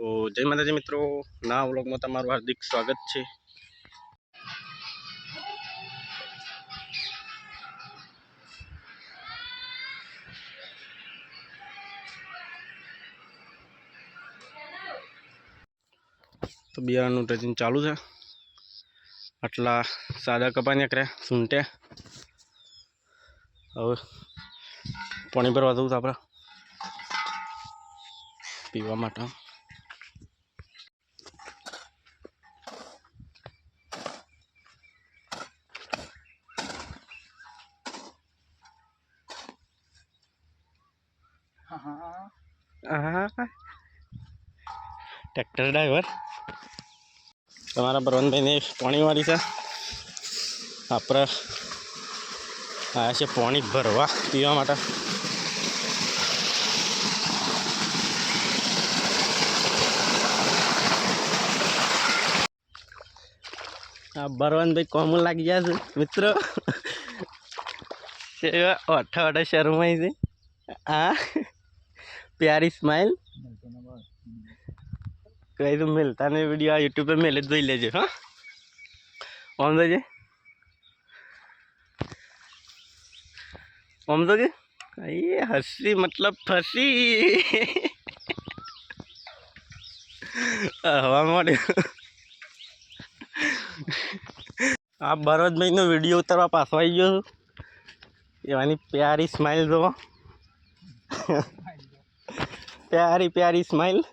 तो जय माताजी मित्रों, नवा व्लॉग में तमारुं हार्दिक स्वागत है। तो बियारणुं टचिंग चालू है। आटला सादा कपा निकळ्या सूंट्या। हवे पाणी भरवा दઉં तो आपणे पीवा माटे। ट्रेक्टर ड्राइवर तमारा परवन भाई ने पानी वाली से आपणे आया छे पानी भरवा पीवा माटे। बरवन भाई कॉमन लग गया मित्रों। अठा शर्माई से प्यारी स्माइल कहीं तो मिलता नहीं। वीडियो यूट्यूब पे मिले तो ही लेजे। हाँ ओम दो ओम दो ये हंसी मतलब फंसी हवा मोड़े। आप बरोज भाई नो वीडियो उतरवा पासो आई गयो। ये प्यारी स्माइल दो प्यारी प्यारी स्माइल।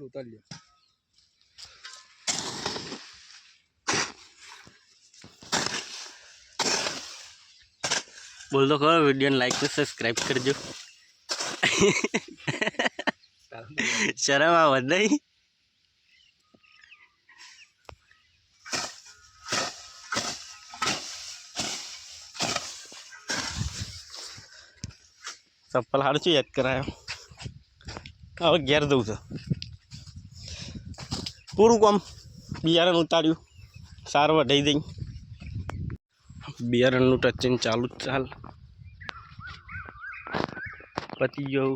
उतार लिया। बोल दो करो वीडियो ने लाइक और सब्सक्राइब कर जो। शर्म आवत नहीं। चप्पल हाड़ चु याद करायो। હવે ઘેર દઉં છે પૂરું કામ બિયારણ ઉતાર્યું સાર વઢાઈ દઈ બિયારણનું ટચિંગ ચાલુ જ ચાલ પતી ગયું।